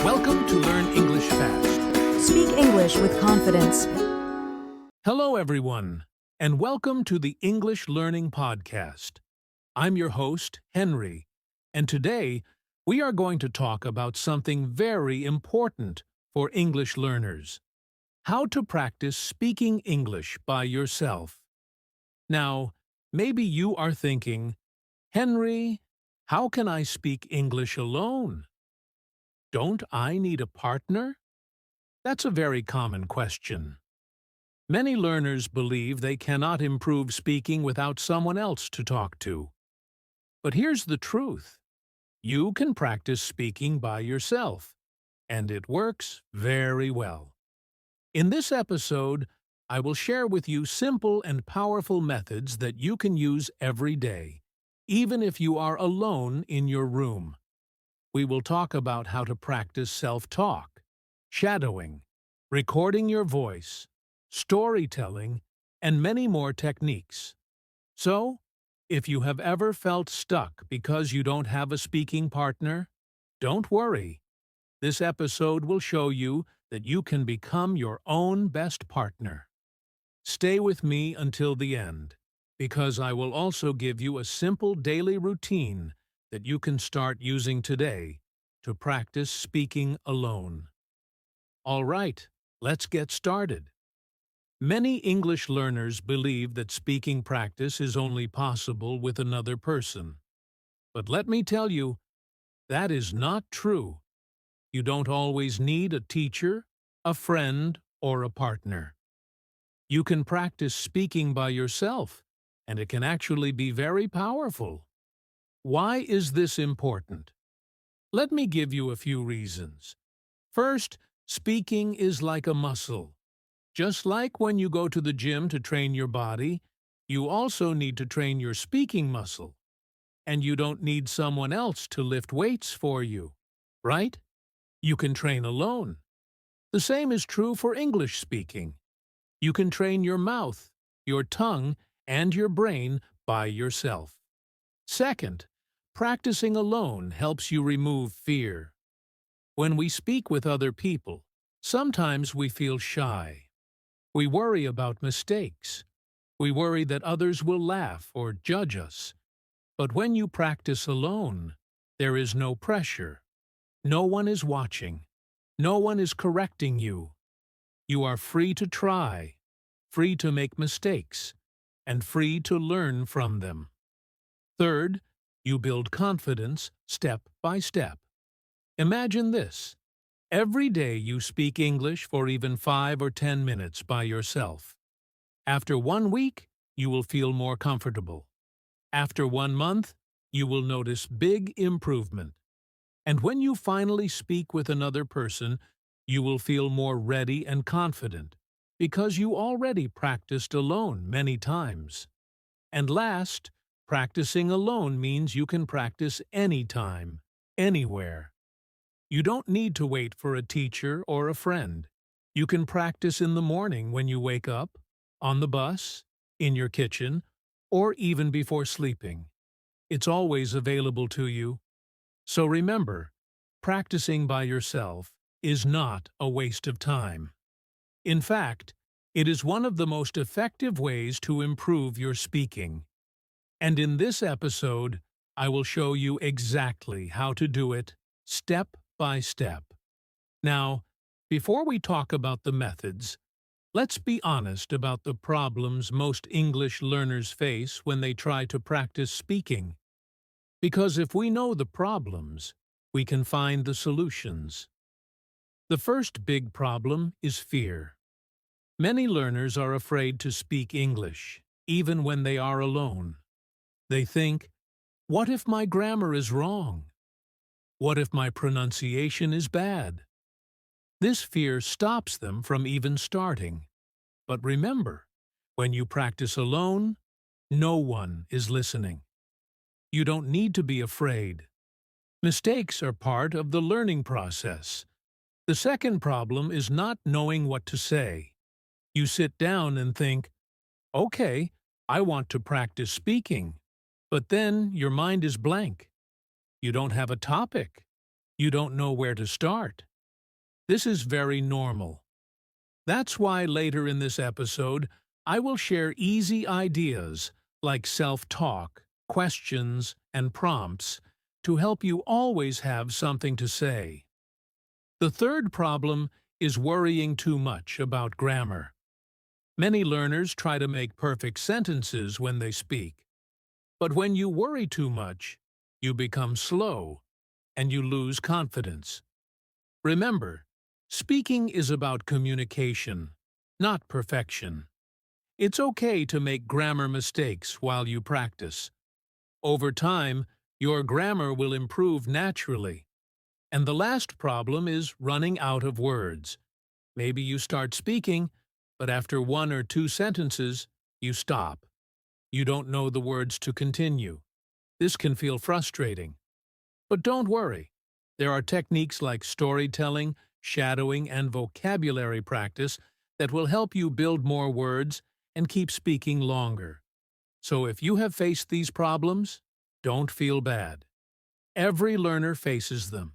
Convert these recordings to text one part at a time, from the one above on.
Welcome to Learn English Fast. Speak English with confidence. Hello, everyone, and welcome to the English Learning Podcast. I'm your host, Henry, and today we are going to talk about something very important for English learners: how to practice speaking English by yourself. Now, maybe you are thinking, Henry, how can I speak English alone? Don't I need a partner? That's a very common question. Many learners believe they cannot improve speaking without someone else to talk to. But here's the truth. You can practice speaking by yourself, and it works very well. In this episode, I will share with you simple and powerful methods that you can use every day, even if you are alone in your room. We will talk about how to practice self-talk, shadowing, recording your voice, storytelling, and many more techniques. So, if you have ever felt stuck because you don't have a speaking partner, don't worry. This episode will show you that you can become your own best partner. Stay with me until the end, because I will also give you a simple daily routine that you can start using today to practice speaking alone. All right, let's get started. Many English learners believe that speaking practice is only possible with another person. But let me tell you, that is not true. You don't always need a teacher, a friend, or a partner. You can practice speaking by yourself, and it can actually be very powerful. Why is this important? Let me give you a few reasons. First, speaking is like a muscle. Just like when you go to the gym to train your body, you also need to train your speaking muscle. And you don't need someone else to lift weights for you, right? You can train alone. The same is true for English speaking. You can train your mouth, your tongue, and your brain by yourself. Second, practicing alone helps you remove fear. When we speak with other people, sometimes we feel shy. We worry about mistakes. We worry that others will laugh or judge us. But when you practice alone, there is no pressure. No one is watching. No one is correcting you. You are free to try, free to make mistakes, and free to learn from them. Third, you build confidence step by step. Imagine this. Every day you speak English for even 5 or 10 minutes by yourself. After 1 week, you will feel more comfortable. After 1 month, you will notice big improvement. And when you finally speak with another person, you will feel more ready and confident, because you already practiced alone many times. And last, practicing alone means you can practice anytime, anywhere. You don't need to wait for a teacher or a friend. You can practice in the morning when you wake up, on the bus, in your kitchen, or even before sleeping. It's always available to you. So remember, practicing by yourself is not a waste of time. In fact, it is one of the most effective ways to improve your speaking. And in this episode, I will show you exactly how to do it step by step. Now, before we talk about the methods, let's be honest about the problems most English learners face when they try to practice speaking. Because if we know the problems, we can find the solutions. The first big problem is fear. Many learners are afraid to speak English, even when they are alone. They think, what if my grammar is wrong? What if my pronunciation is bad? This fear stops them from even starting. But remember, when you practice alone, no one is listening. You don't need to be afraid. Mistakes are part of the learning process. The second problem is not knowing what to say. You sit down and think, okay, I want to practice speaking. But then your mind is blank. You don't have a topic. You don't know where to start. This is very normal. That's why later in this episode, I will share easy ideas like self-talk, questions, and prompts to help you always have something to say. The third problem is worrying too much about grammar. Many learners try to make perfect sentences when they speak. But when you worry too much, you become slow and you lose confidence. Remember, speaking is about communication, not perfection. It's okay to make grammar mistakes while you practice. Over time, your grammar will improve naturally. And the last problem is running out of words. Maybe you start speaking, but after 1 or 2 sentences, you stop. You don't know the words to continue. This can feel frustrating. But don't worry. There are techniques like storytelling, shadowing, and vocabulary practice that will help you build more words and keep speaking longer. So if you have faced these problems, don't feel bad. Every learner faces them.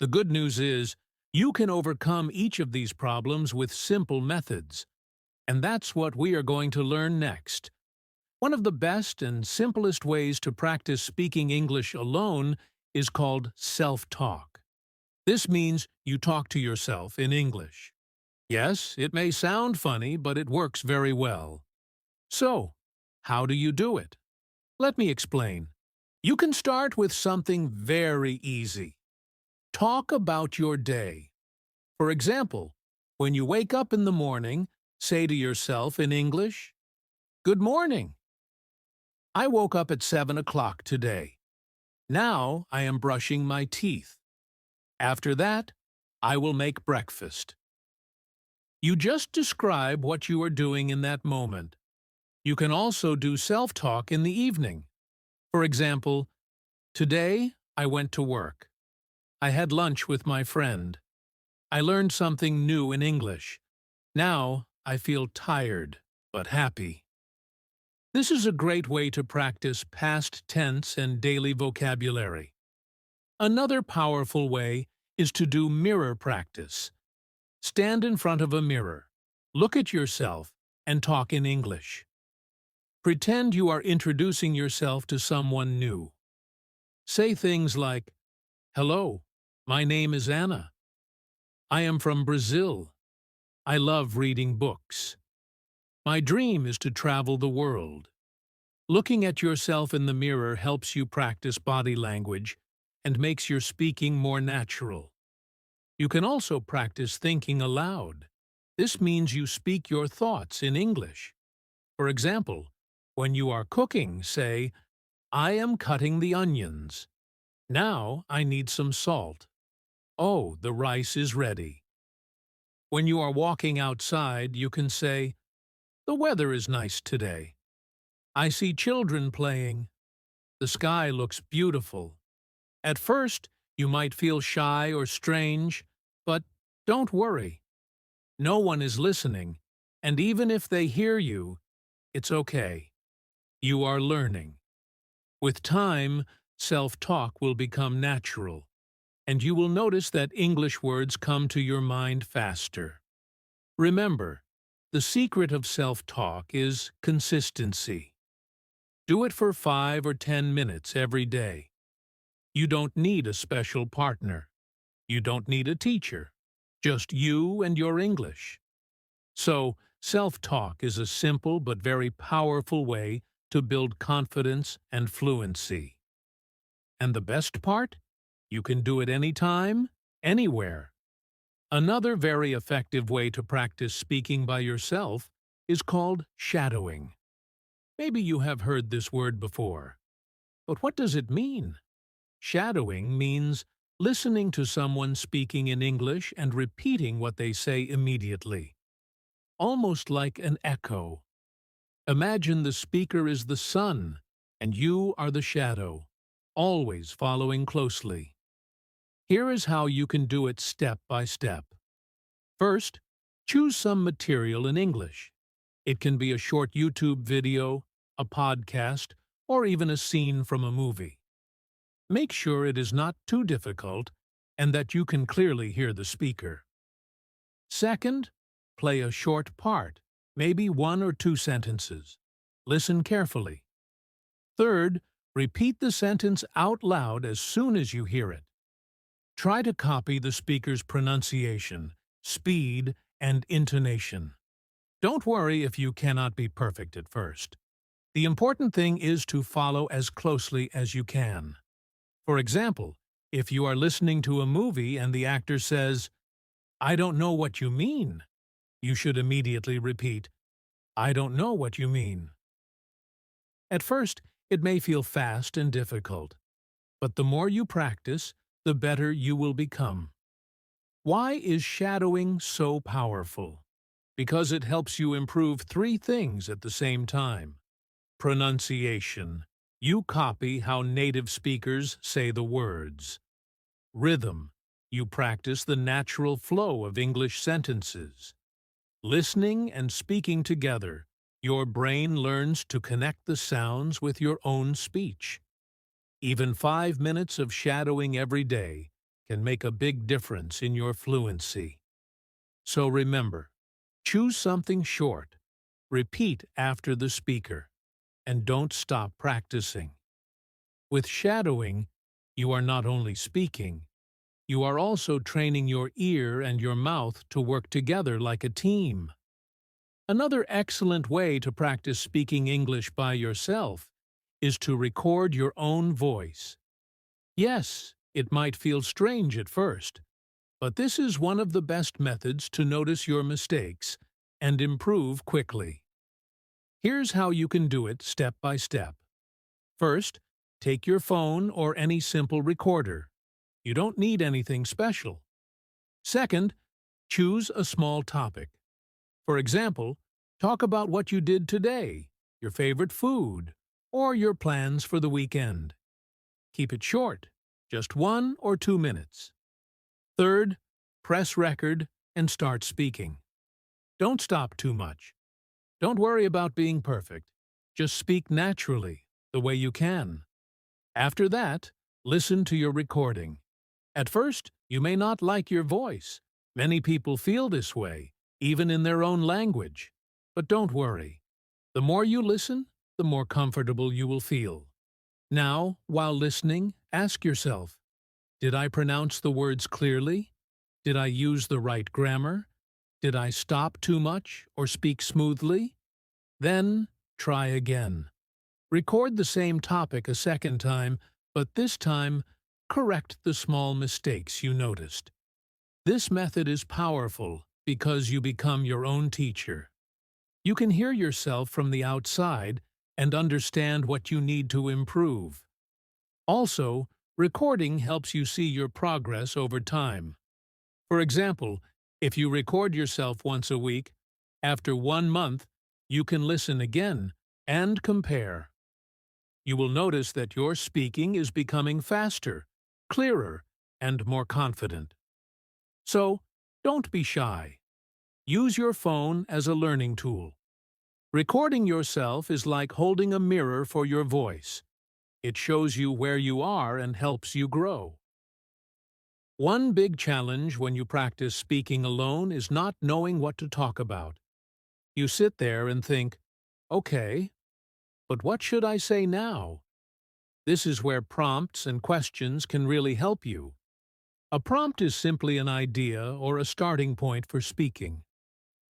The good news is, you can overcome each of these problems with simple methods. And that's what we are going to learn next. One of the best and simplest ways to practice speaking English alone is called self-talk. This means you talk to yourself in English. Yes, it may sound funny, but it works very well. So, how do you do it? Let me explain. You can start with something very easy. Talk about your day. For example, when you wake up in the morning, say to yourself in English, "Good morning. I woke up at 7 o'clock today. Now I am brushing my teeth. After that, I will make breakfast." You just describe what you are doing in that moment. You can also do self-talk in the evening. For example, "Today I went to work. I had lunch with my friend. I learned something new in English. Now I feel tired but happy." This is a great way to practice past tense and daily vocabulary. Another powerful way is to do mirror practice. Stand in front of a mirror, look at yourself, and talk in English. Pretend you are introducing yourself to someone new. Say things like, "Hello, my name is Anna. I am from Brazil. I love reading books. My dream is to travel the world." Looking at yourself in the mirror helps you practice body language and makes your speaking more natural. You can also practice thinking aloud. This means you speak your thoughts in English. For example, when you are cooking, say, "I am cutting the onions. Now I need some salt. Oh, the rice is ready." When you are walking outside, you can say, "The weather is nice today. I see children playing. The sky looks beautiful." At first, you might feel shy or strange, but don't worry. No one is listening, and even if they hear you, it's okay. You are learning. With time, self-talk will become natural, and you will notice that English words come to your mind faster. Remember, the secret of self-talk is consistency. Do it for 5 or 10 minutes every day. You don't need a special partner. You don't need a teacher. Just you and your English. So, self-talk is a simple but very powerful way to build confidence and fluency. And the best part? You can do it anytime, anywhere. Another very effective way to practice speaking by yourself is called shadowing. Maybe you have heard this word before. But what does it mean? Shadowing means listening to someone speaking in English and repeating what they say immediately. Almost like an echo. Imagine the speaker is the sun, and you are the shadow, always following closely. Here is how you can do it step by step. First, choose some material in English. It can be a short YouTube video, a podcast, or even a scene from a movie. Make sure it is not too difficult and that you can clearly hear the speaker. Second, play a short part, maybe 1 or 2 sentences. Listen carefully. Third, repeat the sentence out loud as soon as you hear it. Try to copy the speaker's pronunciation, speed, and intonation. Don't worry if you cannot be perfect at first. The important thing is to follow as closely as you can. For example, if you are listening to a movie and the actor says, "I don't know what you mean," you should immediately repeat, "I don't know what you mean." At first, it may feel fast and difficult, but the more you practice, the better you will become. Why is shadowing so powerful? Because it helps you improve 3 things at the same time. Pronunciation. You copy how native speakers say the words. Rhythm. You practice the natural flow of English sentences. Listening and speaking together, your brain learns to connect the sounds with your own speech. Even 5 minutes of shadowing every day can make a big difference in your fluency. So remember, choose something short, repeat after the speaker, and don't stop practicing. With shadowing, you are not only speaking, you are also training your ear and your mouth to work together like a team. Another excellent way to practice speaking English by yourself is to record your own voice. Yes, it might feel strange at first, but this is one of the best methods to notice your mistakes and improve quickly. Here's how you can do it step by step. First, take your phone or any simple recorder. You don't need anything special. Second, choose a small topic. For example, talk about what you did today, your favorite food, or your plans for the weekend. Keep it short, just 1 or 2 minutes. Third, press record and start speaking. Don't stop too much. Don't worry about being perfect. Just speak naturally, the way you can. After that, listen to your recording. At first, you may not like your voice. Many people feel this way, even in their own language. But don't worry. The more you listen, the more comfortable you will feel. Now, while listening, ask yourself, did I pronounce the words clearly? Did I use the right grammar? Did I stop too much or speak smoothly? Then, try again. Record the same topic a second time, but this time, correct the small mistakes you noticed. This method is powerful because you become your own teacher. You can hear yourself from the outside and understand what you need to improve. Also, recording helps you see your progress over time. For example, if you record yourself once a week, after 1 month, you can listen again and compare. You will notice that your speaking is becoming faster, clearer, and more confident. So, don't be shy. Use your phone as a learning tool. Recording yourself is like holding a mirror for your voice. It shows you where you are and helps you grow. One big challenge when you practice speaking alone is not knowing what to talk about. You sit there and think, okay, but what should I say now? This is where prompts and questions can really help you. A prompt is simply an idea or a starting point for speaking.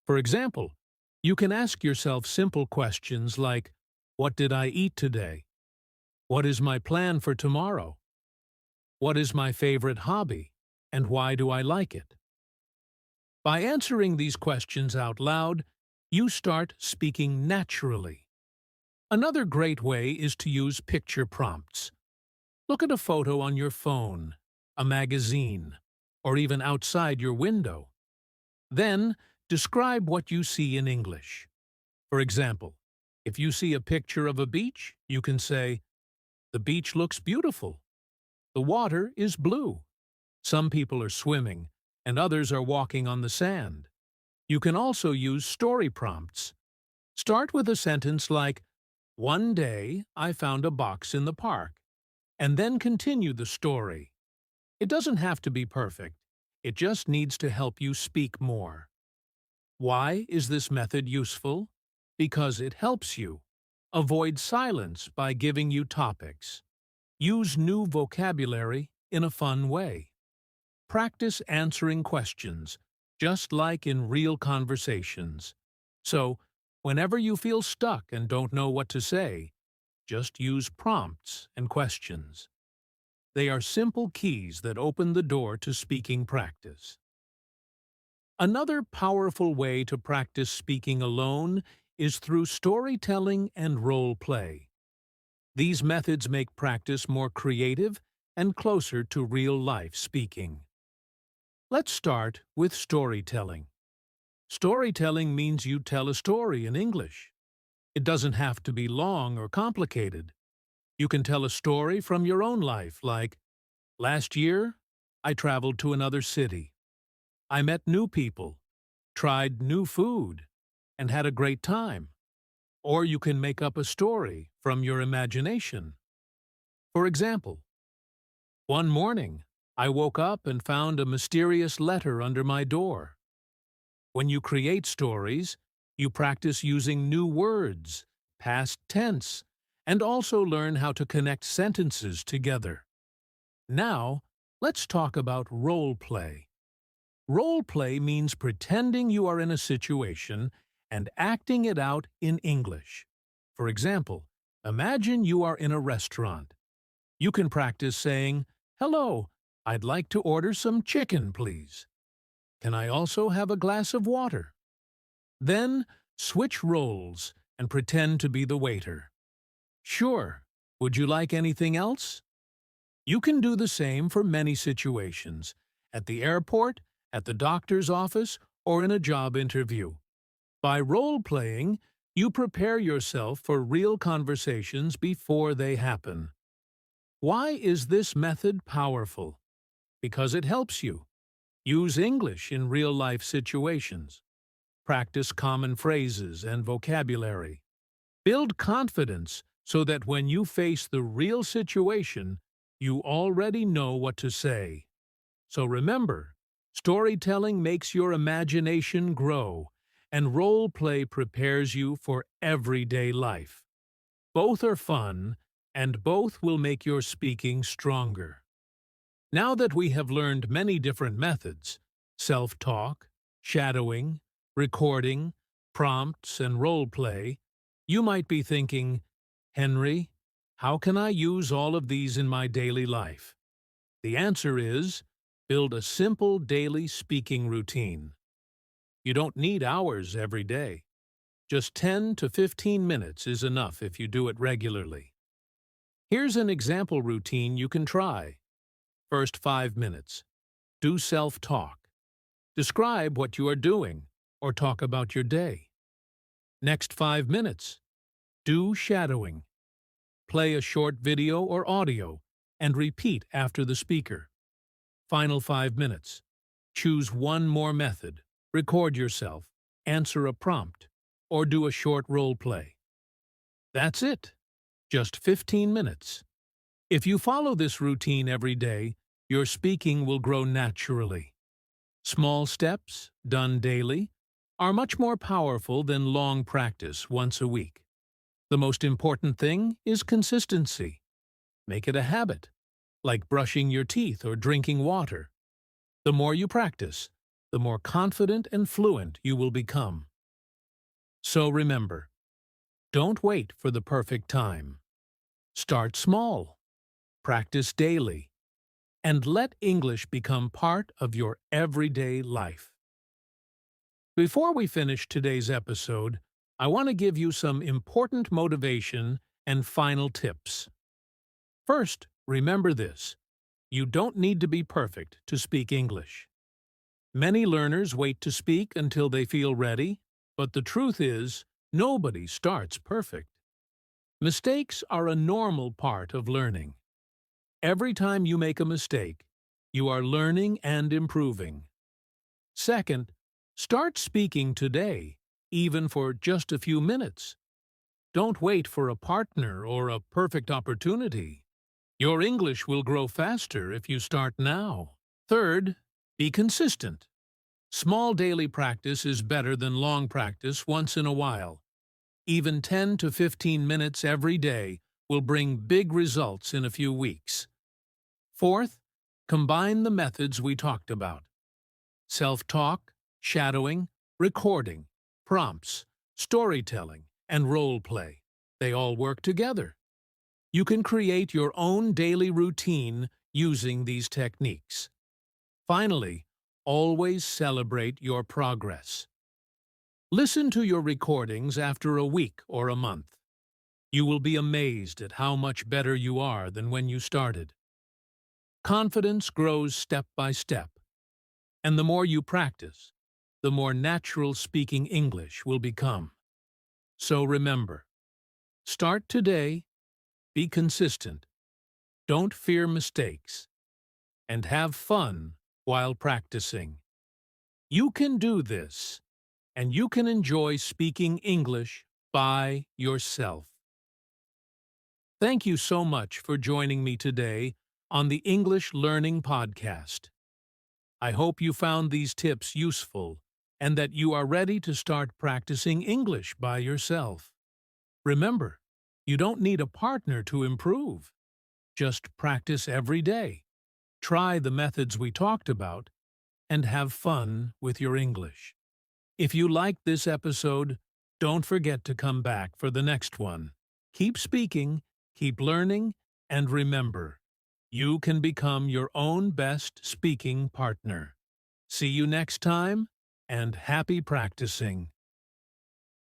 For example, you can ask yourself simple questions like, what did I eat today? What is my plan for tomorrow? What is my favorite hobby, and why do I like it? By answering these questions out loud, you start speaking naturally. Another great way is to use picture prompts. Look at a photo on your phone, a magazine, or even outside your window. Then, describe what you see in English. For example, if you see a picture of a beach, you can say, "The beach looks beautiful. The water is blue. Some people are swimming, and others are walking on the sand." You can also use story prompts. Start with a sentence like, "One day I found a box in the park," and then continue the story. It doesn't have to be perfect. It just needs to help you speak more. Why is this method useful? Because it helps you. Avoid silence by giving you topics. Use new vocabulary in a fun way. Practice answering questions, just like in real conversations. So, whenever you feel stuck and don't know what to say, just use prompts and questions. They are simple keys that open the door to speaking practice. Another powerful way to practice speaking alone is through storytelling and role play. These methods make practice more creative and closer to real-life speaking. Let's start with storytelling. Storytelling means you tell a story in English. It doesn't have to be long or complicated. You can tell a story from your own life, like, "Last year, I traveled to another city. I met new people, tried new food, and had a great time." Or you can make up a story from your imagination. For example, "One morning, I woke up and found a mysterious letter under my door." When you create stories, you practice using new words, past tense, and also learn how to connect sentences together. Now, let's talk about role play. Role play means pretending you are in a situation and acting it out in English. For example, imagine you are in a restaurant. You can practice saying, "Hello, I'd like to order some chicken, please. Can I also have a glass of water?" Then, switch roles and pretend to be the waiter. "Sure, would you like anything else?" You can do the same for many situations, at the airport, at the doctor's office, or in a job interview. By role-playing, you prepare yourself for real conversations before they happen. Why is this method powerful? Because it helps you. Use English in real-life situations. Practice common phrases and vocabulary. Build confidence so that when you face the real situation, you already know what to say. So remember, storytelling makes your imagination grow, and role play prepares you for everyday life. Both are fun, and both will make your speaking stronger. Now that we have learned many different methods, self-talk, shadowing, recording, prompts, and role play, you might be thinking, "Henry, how can I use all of these in my daily life?" The answer is, build a simple daily speaking routine. You don't need hours every day. Just 10 to 15 minutes is enough if you do it regularly. Here's an example routine you can try. First 5 minutes. Do self-talk. Describe what you are doing or talk about your day. Next 5 minutes. Do shadowing. Play a short video or audio and repeat after the speaker. Final 5 minutes. Choose one more method. Record yourself, answer a prompt, or do a short role play. That's it. Just 15 minutes. If you follow this routine every day, your speaking will grow naturally. Small steps, done daily, are much more powerful than long practice once a week. The most important thing is consistency. Make it a habit, like brushing your teeth or drinking water. The more you practice, the more confident and fluent you will become. So remember, don't wait for the perfect time. Start small, practice daily, and let English become part of your everyday life. Before we finish today's episode, I want to give you some important motivation and final tips. First, remember this: you don't need to be perfect to speak English. Many learners wait to speak until they feel ready, but the truth is, nobody starts perfect. Mistakes are a normal part of learning. Every time you make a mistake, you are learning and improving. Second, start speaking today, even for just a few minutes. Don't wait for a partner or a perfect opportunity. Your English will grow faster if you start now. Third, Be consistent. Small daily practice is better than long practice once in a while. Even 10 to 15 minutes every day will bring big results in a few weeks. Fourth, combine the methods we talked about. Self-talk, shadowing, recording, prompts, storytelling, and role play. They all work together. You can create your own daily routine using these techniques. Finally, always celebrate your progress. Listen to your recordings after a week or a month. You will be amazed at how much better you are than when you started. Confidence grows step by step, and the more you practice, the more natural speaking English will become. So remember, start today, be consistent, don't fear mistakes, and have fun while practicing. You can do this, and you can enjoy speaking English by yourself. Thank you so much for joining me today on the English Learning Podcast. I hope you found these tips useful and that you are ready to start practicing English by yourself. Remember, you don't need a partner to improve. Just practice every day. Try the methods we talked about and have fun with your English. If you liked this episode, don't forget to come back for the next one. Keep speaking, keep learning, and remember, you can become your own best speaking partner. See you next time, and happy practicing.